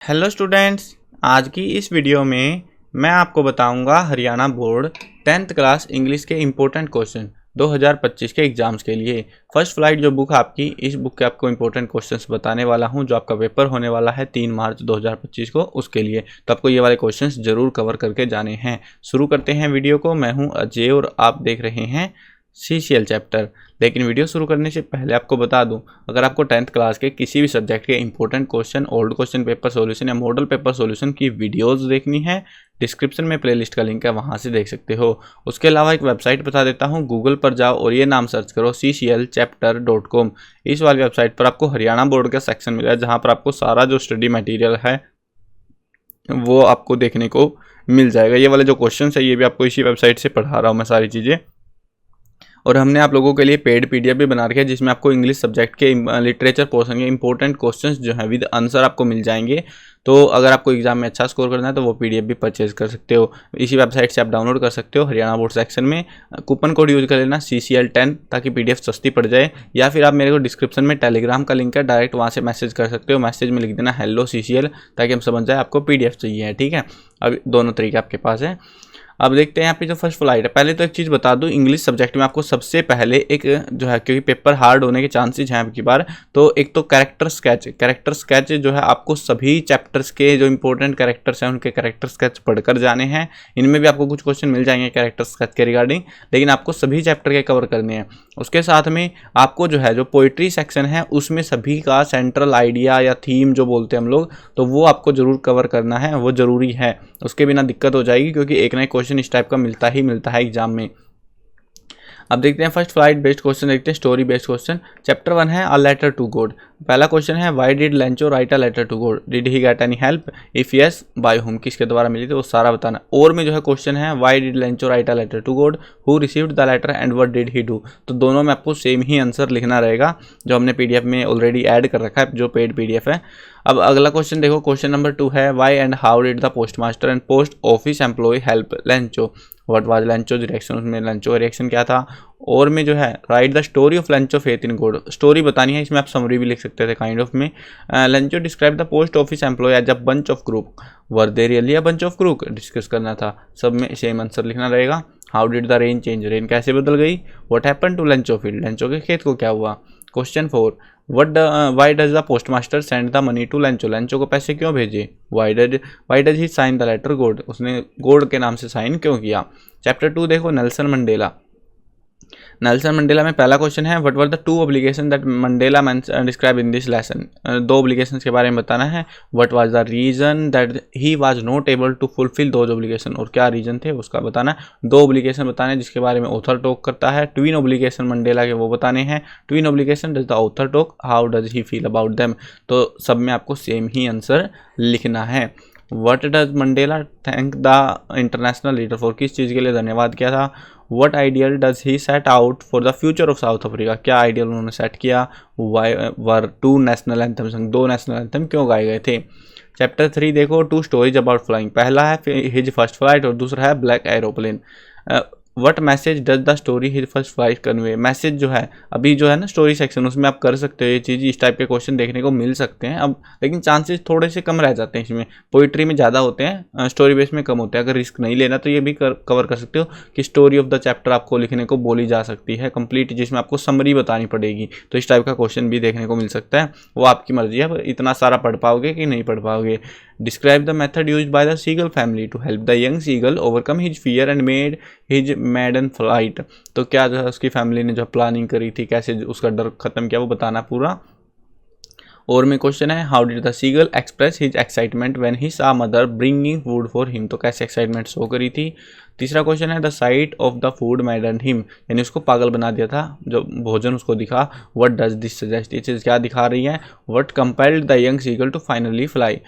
Hello students, आज की इस वीडियो में मैं आपको बताऊंगा Haryana board 10th class English के इम्पोर्टेंट क्वेश्चन 2025 के एग्जाम्स के लिए। फर्स्ट फ्लाइट जो बुक आपकी, इस बुक के आपको इम्पोर्टेंट क्वेश्चंस बताने वाला हूं जो आपका पेपर होने वाला है 3 मार्च 2025 को, उसके लिए तो आपको ये वाले क्वेश्चंस जरूर कवर करके जाने हैं। शुरू करते हैं वीडियो को। मैं हूँ अजय और आप देख रहे हैं CCL चैप्टर। लेकिन वीडियो शुरू करने से पहले आपको बता दूं, अगर आपको 10th क्लास के किसी भी सब्जेक्ट के important question, old question paper solution या मॉडल पेपर सॉल्यूशन की वीडियोस देखनी है, डिस्क्रिप्शन में प्लेलिस्ट का लिंक है, वहां से देख सकते हो। उसके अलावा एक वेबसाइट बता देता हूं, गूगल पर जाओ और ये नाम सर्च करो cclchapter.com। इस वाली वेबसाइट पर आपको हरियाणा बोर्ड का सेक्शन मिला है जहाँ पर आपको सारा जो स्टडी मटीरियल है वो आपको देखने को मिल जाएगा। ये वाले जो क्वेश्चन है ये भी आपको इसी वेबसाइट से पढ़ा रहा हूँ मैं सारी चीज़ें। और हमने आप लोगों के लिए पेड PDF भी बना रखा है जिसमें आपको इंग्लिश सब्जेक्ट के लिटरेचर पोर्शन के इंपॉर्टेंट क्वेश्चंस जो हैं विद आंसर आपको मिल जाएंगे। तो अगर आपको एग्जाम में अच्छा स्कोर करना है तो वो PDF भी परचेज कर सकते हो। इसी वेबसाइट से आप डाउनलोड कर सकते हो। हरियाणा बोर्ड सेक्शन में कूपन कोड यूज कर लेना CCL10 ताकि PDF सस्ती पड़ जाए, या फिर आप मेरे को डिस्क्रिप्शन में टेलीग्राम का लिंक है, डायरेक्ट वहाँ से मैसेज कर सकते हो। मैसेज में लिख देना हेलो CCL ताकि हम समझ जाए आपको PDF चाहिए है। ठीक है, अब दोनों तरीके आपके पास है। अब देखते हैं यहाँ पे जो फर्स्ट फ्लाइट है। पहले तो एक चीज़ बता दूं, इंग्लिश सब्जेक्ट में आपको सबसे पहले एक जो है, क्योंकि पेपर हार्ड होने के चांसेस हैं अब की बार, तो एक तो कैरेक्टर स्केच जो है आपको सभी चैप्टर्स के जो इंपॉर्टेंट कैरेक्टर्स हैं उनके कैरेक्टर स्केच पढ़कर जाने हैं। इनमें भी आपको कुछ क्वेश्चन मिल जाएंगे कैरेक्टर स्केच के रिगार्डिंग, लेकिन आपको सभी चैप्टर के कवर करने हैं। उसके साथ में आपको जो है जो पोइट्री सेक्शन है उसमें सभी का सेंट्रल आइडिया या थीम जो बोलते हैं हम लोग, तो वो आपको जरूर कवर करना है, वो जरूरी है। उसके बिना दिक्कत हो जाएगी क्योंकि एक ना एक क्वेश्चन इस टाइप का मिलता है एग्जाम में। अब देखते हैं फर्स्ट फ्लाइट बेस्ड क्वेश्चन, देखते हैं स्टोरी बेस्ड क्वेश्चन। चैप्टर 1 है अ लेटर टू गॉड। पहला क्वेश्चन है why did Lencho write a letter to God, did he get any help, if yes by whom, किसके द्वारा मिली थी वो सारा बताना। और में जो है क्वेश्चन है why did Lencho write a letter to God, who received the letter and what did he do. तो दोनों में आपको सेम ही आंसर लिखना रहेगा जो हमने PDF में ऑलरेडी ऐड कर रखा है, जो पेड PDF है। अब अगला क्वेश्चन देखो, क्वेश्चन नंबर 2 है why and how did the post master and post office employ help Lencho, what was Lencho's reaction, उसमें लेंचो का रिएक्शन क्या था। और में जो है write the story of Lencho faith in God, story बतानी है, इसमें आप समरी भी लिख सकते थे काइंड ऑफ में। Lencho describe the post office employ as a bunch of crook, were they really a bunch of crook, discuss करना था। सब में सेम आंसर लिखना रहेगा। How did the rain change, rain कैसे बदल गई। What happened to Lencho field, Lencho के खेत को क्या हुआ। Question 4 why does the post master send the money to Lencho, Lencho को पैसे क्यों भेजे। Why does he sign the letter God, उसने गॉड के नाम से साइन क्यों किया। चैप्टर 2 देखो, नेल्सन मंडेला। नेल्सन मंडेला में पहला क्वेश्चन है what were the 2 obligation that Mandela describe in this lesson, 2 obligations के बारे में बताना है। What was the reason that he was not able to fulfil those obligation, और क्या रीजन थे उसका बताना है। 2 ऑब्लिगेशन बताने जिसके बारे में ऑथर टॉक करता है। ट्विन ऑब्लिगेशन मंडेला के वो बताने हैं। Twin obligation does the author talk, how does he feel about them. तो सब में आपको सेम ही आंसर लिखना है। What does Mandela thank the international leader for, किस चीज़ के लिए धन्यवाद किया था। What ideal does he set out for the future of south Africa, क्या आइडियल उन्होंने सेट किया। Why were 2 national anthems, 2 national anthem क्यों गाए गए थे। चैप्टर 3 देखो, 2 स्टोरीज अबाउट फ्लाइंग। पहला है हिज फर्स्ट फ्लाइट और दूसरा है black aeroplane. What message does the story his first flight convey, message जो है अभी जो है ना स्टोरी सेक्शन उसमें आप कर सकते हो ये चीज़, इस टाइप के क्वेश्चन देखने को मिल सकते हैं अब, लेकिन चांसेस थोड़े से कम रह जाते हैं इसमें। पोइट्री में ज़्यादा होते हैं, स्टोरी बेस में कम होते हैं। अगर रिस्क नहीं लेना तो ये भी कवर कर सकते हो कि स्टोरी ऑफ द चैप्टर आपको लिखने को बोली जा सकती है कंप्लीट, जिसमें आपको समरी बतानी पड़ेगी। तो इस टाइप का क्वेश्चन भी देखने को मिल सकता है, वो आपकी मर्जी है इतना सारा पढ़ पाओगे कि नहीं पढ़ पाओगे। Describe the method used by the seagull family to help the young seagull overcome his fear and made his maiden flight. तो क्या जो है उसकी फैमिली ने जो प्लानिंग करी थी, कैसे उसका डर खत्म किया, वो बताना पूरा। और में क्वेश्चन है how did the seagull express his excitement when he saw mother bringing food for him, तो कैसे एक्साइटमेंट शो करी थी। तीसरा क्वेश्चन है the sight of the food madden him, यानी उसको पागल बना दिया था जो भोजन उसको दिखा। व्हाट डज दिस सजेस्ट, ये चीज़ क्या दिखा रही है। What compelled the young seagull to finally fly.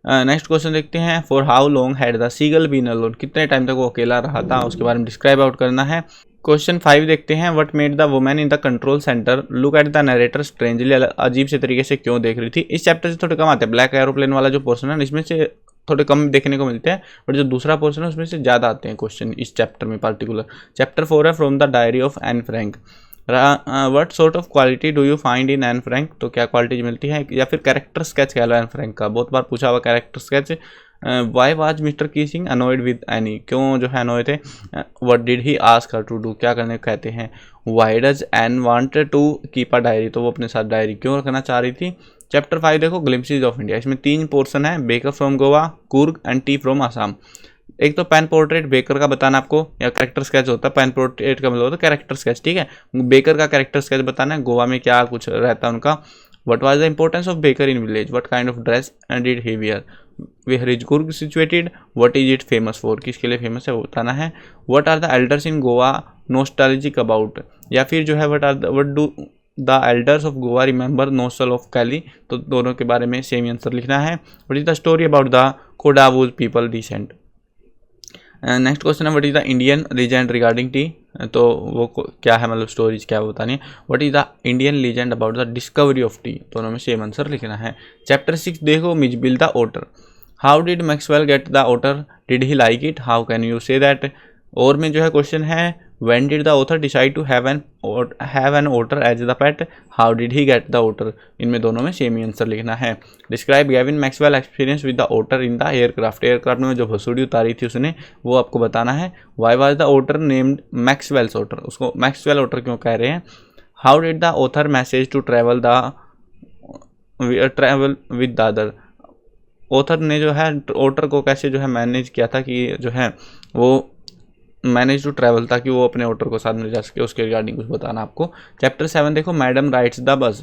Next question देखते हैं, for how long had the seagull been alone, कितने टाइम तक वो अकेला रहा था, उसके बारे में डिस्क्राइब आउट करना है। क्वेश्चन 5 देखते हैं, what made the women in the control centre look at the narrator strangely, अजीब से तरीके से क्यों देख रही थी। इस चैप्टर से थोड़े कम आते हैं, ब्लैक एरोप्लेन वाला जो पोर्शन है इसमें से थोड़े कम देखने को मिलते हैं, बट जो दूसरा पोर्शन है उसमें से ज़्यादा आते हैं क्वेश्चन इस चैप्टर में पार्टिकुलर। चैप्टर 4 है from the diary of Anne Frank. What sort of quality do you find in Anne Frank, तो क्या क्वालिटीज मिलती है, या फिर कैरेक्टर स्केच कह लो एन फ्रैंक का, बहुत बार पूछा हुआ character sketch. Why was Mr Keesing annoyed with Anne, क्यों जो है अनोय थे। What did he ask her to do, क्या करने को कहते हैं। Why does Anne want to keep a diary, तो वो अपने साथ डायरी क्यों रखना चाह रही थी। चैप्टर 5 देखो ग्लिम्पसेस ऑफ इंडिया, इसमें 3 पोर्शन है, baker from Goa, Coorg and T from Assam. एक तो पेन पोर्ट्रेट बेकर का बताना आपको, या कैरेक्टर स्केच होता है, पेन पोर्ट्रेट का मतलब होता है कैरेक्टर स्केच, ठीक है। बेकर का कैरेक्टर स्केच बताना है, गोवा में क्या कुछ रहता है उनका। What was the importance of baker in village, what kind of dress did he wear, where is Coorg situated, what is it famous for, किसके लिए फेमस है वो बताना है। What are the elders in Goa nostalgic about, या फिर जो है what do the elders of Goa remember नोसल ऑफ कैली, तो दोनों के बारे में सेम आंसर लिखना है। What is the story about the Kodavus people descent. Next question है what is the Indian legend regarding tea, तो वो क्या है, मतलब स्टोरीज क्या बतानी है। What is the Indian legend about the discovery of tea, दोनों में सेम आंसर लिखना है। चैप्टर 6 देखो Mijbil the otter, how did Maxwell get the otter, did he like it, how can you say that. और में जो है question है when did the author decide to have an otter as the pet, how did he get the otter, इनमें दोनों में same ही answer लिखना है। Describe Gavin Maxwell experience with the otter in the aircraft, aircraft में जो भसुड़ी उतारी थी उसने, वो आपको बताना है। Why was the otter named Maxwell's otter, उसको मैक्सवेल ओटर क्यों कह रहे हैं। How did the author manage to travel with the other, author ने जो है ओटर को कैसे जो है मैनेज किया था कि जो है वो मैनेज टू ट्रैवल, ताकि वो अपने ऑटर को साथ में जा सके, उसके रिगार्डिंग कुछ बताना आपको। चैप्टर 7 देखो madam rides the bus,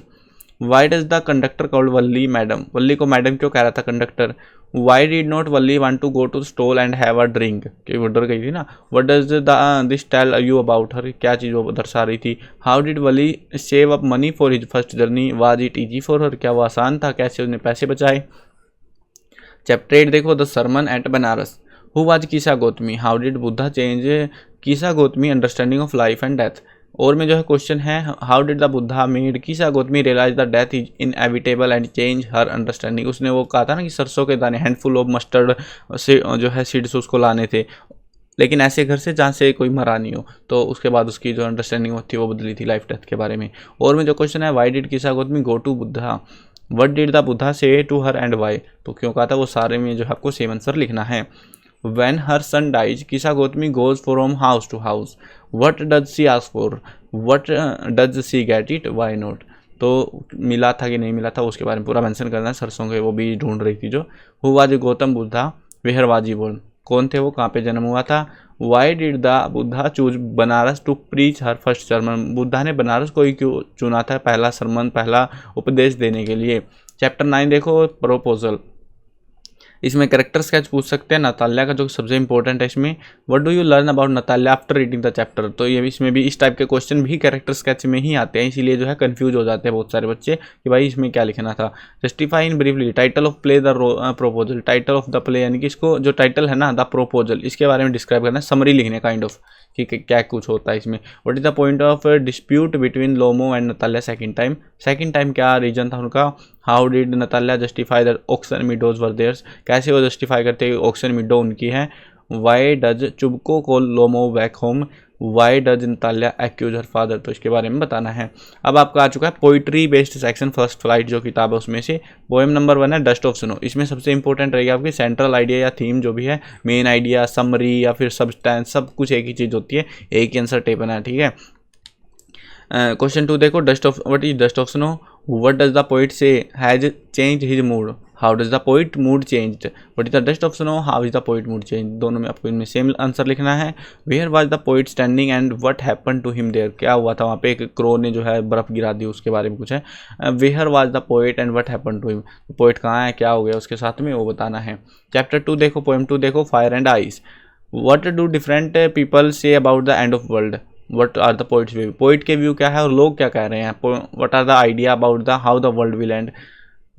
why does the conductor called Valli madam, Valli को मैडम क्यों कह रहा था conductor. Why did not Valli want to go to stall and have a drink, क्योंकि वो डर गई थी ना। What does this tell you about her, क्या चीज़ वो दर्शा रही थी। How did Valli save up money for his first journey, was it easy for हर, क्या वो आसान था, कैसे उसने पैसे बचाए। चैप्टर 8 देखो the sermon at Banaras, who was Kisa Gotami, how did Buddha change Kisa Gotami understanding of life and death. और में जो है क्वेश्चन है how did the Buddha made Kisa Gotami realise the death is inevitable and change her understanding, उसने वो कहा था ना कि सरसों के दाने हैंडफुल ऑफ मस्टर्ड से जो है सीड्स उसको लाने थे, लेकिन ऐसे घर से जहाँ से कोई मरा नहीं हो, तो उसके बाद उसकी जो अंडरस्टैंडिंग होती है वो बदली थी लाइफ डेथ के बारे में। और में जो क्वेश्चन है why did Kisa Gotami go to Buddha, what did the Buddha say to her and Y, तो क्यों कहा था, वो सारे में जो है आपको सेम आंसर लिखना है। When her son dies, Kisa Gotami goes from house to house. What does she ask for? What does she get it? Why not? तो मिला था कि नहीं मिला था उसके बारे में पूरा मेंशन करना है। सरसों के वो भी ढूंढ रही थी जो। Who was Gautam Buddha, where was he born, कौन थे वो, कहाँ पे जन्म हुआ था। Why did the Buddha choose Banaras to preach her first sermon, Buddha ने बनारस को ही क्यों चुना था पहला सरमन, पहला उपदेश देने के लिए। चैप्टर 9 देखो प्रोपोजल, इसमें कैरेक्टर स्केच पूछ सकते हैं। नताल्या का जो सबसे इंपॉर्टेंट है इसमें, what do you learn about Natalya after reading the chapter, तो ये इसमें भी इस टाइप के क्वेश्चन भी कैरेक्टर स्केच में ही आते हैं, इसीलिए जो है कंफ्यूज हो जाते हैं बहुत सारे बच्चे कि भाई इसमें क्या लिखना था। Justify in briefly title of play the proposal, title of the play यानी कि इसको जो टाइटल है ना द प्रोपोजल, इसके बारे में डिस्क्राइब करना है, समरी लिखने काइंड ऑफ कि क्या कुछ होता है इसमें। What is the point of dispute between Lomov and Natalya second time क्या रीजन था उनका। How did Natalya justify that oxen meadows were theirs, कैसे वो जस्टिफाई करते हैं ऑक्सन मीडो उनकी है। Why does Chubukov call Lomov back home, why does Natalya accuse her father, तो इसके बारे में बताना है। अब आपका आ चुका है poetry based section first flight जो किताब है उसमें से। पोएम नंबर 1 है डस्ट ऑफ स्नो, इसमें सबसे इंपॉर्टेंट रहेगी आपकी सेंट्रल आइडिया या थीम जो भी है, मेन आइडिया, समरी या फिर सब्सटेंस, सब कुछ एक ही चीज़ होती है, एक ही आंसर टेबल है, ठीक है। क्वेश्चन 2 देखो what is dust of snow, what does the poet say has changed his mood, how does the poet mood changed, what is the dust of snow, how is the poet mood change, दोनों में आपको इनमें same answer लिखना है। Where was the poet standing and what happen to him there, क्या हुआ था वहाँ पे, एक क्रो ने जो है बर्फ गिरा दी, उसके बारे में कुछ है। Where was the poet and what happen to him, poet कहाँ है, क्या हो गया उसके साथ में, वो बताना है। चैप्टर 2 देखो पोएम 2 देखो fire and ice, what do different people say about the end of world, what are the poet's view, poet के व्यू क्या है और लोग क्या कह रहे हैं। What are the idea about the how the world will end,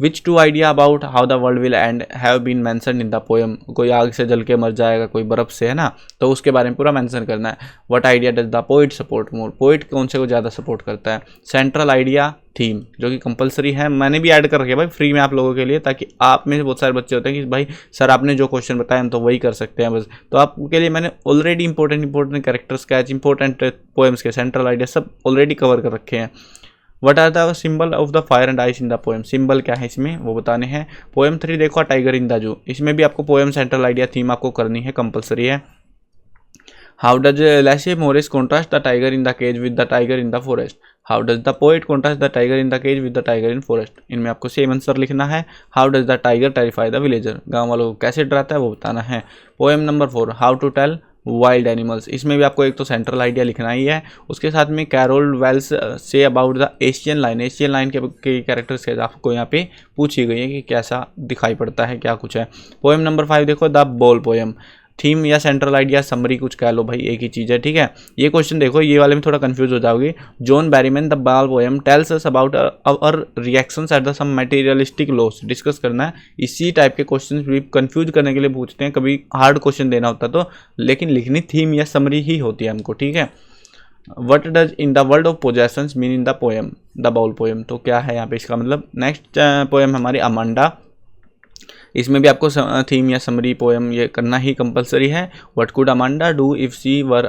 which two idea about how the world will end have been mentioned in the poem. कोई आग से जल के मर जाएगा, कोई बर्फ से, है ना, तो उसके बारे में पूरा मेंशन करना है। What idea does the poet support more, poet कौन से को ज़्यादा सपोर्ट करता है। सेंट्रल आइडिया थीम, जो कि कंपलसरी है, मैंने भी ऐड कर रखी है भाई फ्री में आप लोगों के लिए, ताकि आप में से बहुत सारे बच्चे होते हैं कि भाई सर आपने जो क्वेश्चन बताया हम तो वही कर सकते हैं बस, तो आपके लिए मैंने already important character sketch, important poems के सेंट्रल आइडिया सब ऑलरेडी कवर कर रखे हैं। What are the symbol of the fire and ice in the poem, symbol क्या है इसमें वो बताने हैं। पोएम 3 देखो टाइगर इन द जू, इसमें भी आपको पोएम सेंट्रल आइडिया थीम आपको करनी है, कंपलसरी है। How does Leslie Morris contrast the tiger in the cage with the tiger in the forest, how does the poet contrast the tiger in the cage with the tiger in forest, इनमें आपको same answer लिखना है। How does the tiger terrify the villager, गाँव वालों को कैसे डराता है वो बताना है। Poem number 4 how to tell wild animals, इसमें भी आपको एक तो सेंट्रल आइडिया लिखना ही है, उसके साथ में Carol Wells say about the Asian lion, Asian lion के कैरेक्टर्स के आपको यहाँ पे पूछी गई है कि कैसा दिखाई पड़ता है, क्या कुछ है। पोएम नंबर 5 देखो द बॉल पोएम, थीम या सेंट्रल आइडिया समरी कुछ कह लो भाई, एक ही चीज़ है, ठीक है। ये क्वेश्चन देखो, ये वाले में थोड़ा कंफ्यूज हो जाओगे। John Berryman the ball poem tells us about our reactions at the some materialistic loss, discuss करना है। इसी टाइप के क्वेश्चन भी कंफ्यूज करने के लिए पूछते हैं, कभी हार्ड क्वेश्चन देना होता तो, लेकिन लिखनी थीम या समरी ही होती है हमको, ठीक है। What does in the world of possessions mean in the poem the ball poem, तो क्या है यहाँ पे इसका मतलब। नेक्स्ट पोएम हमारी अमांडा, इसमें भी आपको थीम या समरी पोएम ये करना ही कंपलसरी है। What could Amanda do if she were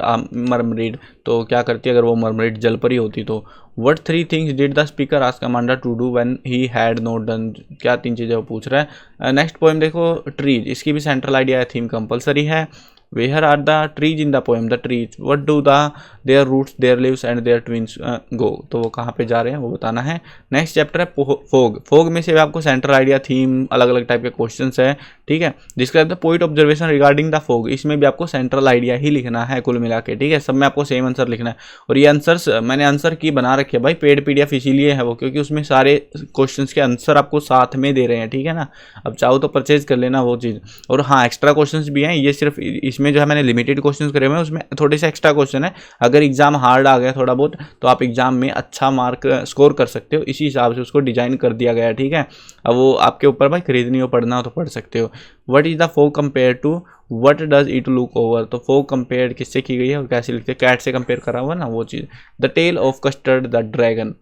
mermaid, तो क्या करती अगर वो मरमरीड जल परी होती तो। What 3 things did the speaker ask Amanda to do when he had not done, क्या 3 चीज़ें वो पूछ रहा है। नेक्स्ट पोएम देखो ट्रीज, इसकी भी सेंट्रल आइडिया है, थीम कंपलसरी है। Where are the trees in the poem? The trees. What do their roots, their leaves and their twins go? तो वो कहाँ पे जा रहे हैं वो बताना है। नेक्स्ट चैप्टर है फोग, फोग में से आपको सेंट्रल आइडिया थीम अलग अलग टाइप के क्वेश्चंस है, ठीक है। Describe the point observation regarding the fog, इसमें भी आपको सेंट्रल आइडिया ही लिखना है कुल मिला के, ठीक है। सब में आपको सेम आंसर लिखना है। और ये आंसर्स मैंने आंसर की बना रखी है भाई, पेड PDF इसीलिए है वो, क्योंकि उसमें सारे क्वेश्चन के आंसर आपको साथ में दे रहे हैं, ठीक है ना। अब चाहो तो परचेज कर लेना वो चीज़। और हाँ एक्स्ट्रा क्वेश्चन भी हैं, ये सिर्फ इसमें जो है मैंने लिमिटेड क्वेश्चंस करे हुए हैं, उसमें थोड़े से एक्स्ट्रा क्वेश्चन है। अगर एग्जाम हार्ड आ गया थोड़ा बहुत तो आप एग्जाम में अच्छा मार्क स्कोर कर सकते हो, इसी हिसाब से उसको डिजाइन कर दिया गया है, ठीक है। अब वो आपके ऊपर भाई खरीदनी हो पढ़ना हो तो पढ़ सकते हो। What is the fog compare to what does it look over, तो फोग कंपेयर किससे की गई है और कैसे लिखते हैं, कैट से कंपेयर करा हुआ ना वो चीज़। The tale of custard the dragon,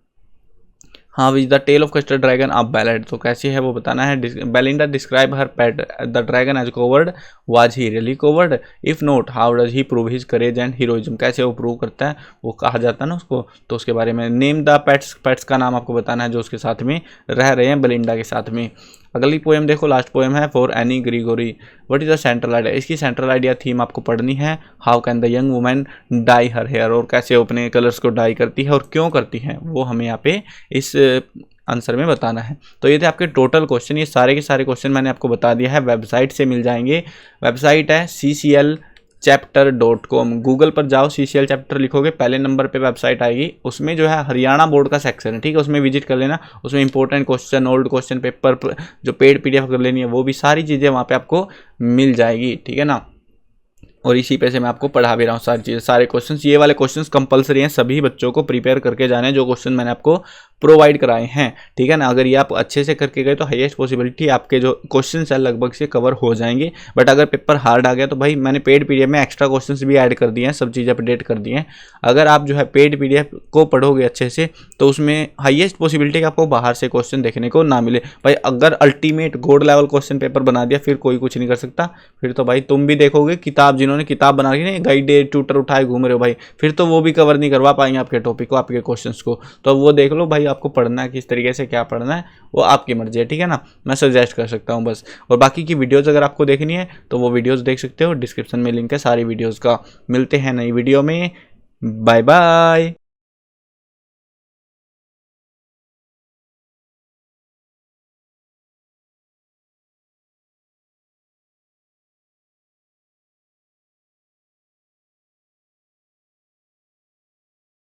हाँ which the tale of custard dragon of ballad, तो कैसी है वो बताना है। Belinda describe her pet the dragon as coward, was he really coward, if not how does he prove his courage and heroism, कैसे वो prove करता है वो कहा जाता है ना उसको, तो उसके बारे में। नेम द पेट्स, पेट्स का नाम आपको बताना है जो उसके साथ में रह रहे हैं बेलिंडा के साथ में। अगली पोएम देखो, लास्ट पोएम है for Anne Gregory, what is the central idea, इसकी सेंट्रल आइडिया थीम आपको पढ़नी है। How can the young women dye her hair, और कैसे वो अपने कलर्स को डाई करती है और क्यों करती है वो हमें यहाँ पे इस आंसर में बताना है। तो ये थे आपके टोटल क्वेश्चन, ये सारे के सारे क्वेश्चन मैंने आपको बता दिया है, वेबसाइट से मिल जाएंगे। वेबसाइट है cclchapter.com, गूगल पर जाओ CCL चैप्टर लिखोगे पहले नंबर पे वेबसाइट आएगी, उसमें जो है हरियाणा बोर्ड का सेक्शन है, ठीक है, उसमें विजिट कर लेना। उसमें important question, old question paper जो पेड PDF कर लेनी है वो भी सारी चीज़ें वहाँ पे आपको मिल जाएगी, ठीक है ना। और इसी पे से मैं आपको पढ़ा भी रहा हूँ सारी चीज़ें, सारे क्वेश्चंस, ये वाले क्वेश्चंस कंपलसरी हैं, सभी बच्चों को प्रिपेयर करके जाने हैं जो क्वेश्चन मैंने आपको प्रोवाइड कराए हैं, ठीक है ना। अगर ये आप अच्छे से करके गए तो हाईएस्ट पॉसिबिलिटी आपके जो क्वेश्चंस है लगभग से कवर हो जाएंगे। बट अगर पेपर हार्ड आ गया तो भाई मैंने पेड PDF में एक्स्ट्रा क्वेश्चंस भी ऐड कर दिए हैं, सब चीज़ें अपडेट कर दी हैं। अगर आप जो है पेड PDF को पढ़ोगे अच्छे से तो उसमें हाईएस्ट पॉसिबिलिटी कि आपको बाहर से क्वेश्चन देखने को ना मिले। भाई अगर ultimate gold level question paper बना दिया फिर कोई कुछ नहीं कर सकता, फिर तो भाई तुम भी देखोगे किताब, जिन्होंने किताब बना के नहीं गाइडेड ट्यूटर उठाए घूम रहे हो भाई, फिर तो वो भी कवर नहीं करवा पाएंगे आपके टॉपिक को, आपके क्वेश्चंस को। तो वो देख लो भाई आपको पढ़ना है किस तरीके से, क्या पढ़ना है वो आपकी मर्जी है, ठीक है ना। मैं सजेस्ट कर सकता हूँ बस। और बाकी की वीडियोस अगर आपको देखनी है तो वो वीडियोस देख सकते हो, डिस्क्रिप्शन में लिंक है सारी वीडियोस का। मिलते हैं नई वीडियो में, बाय बाय।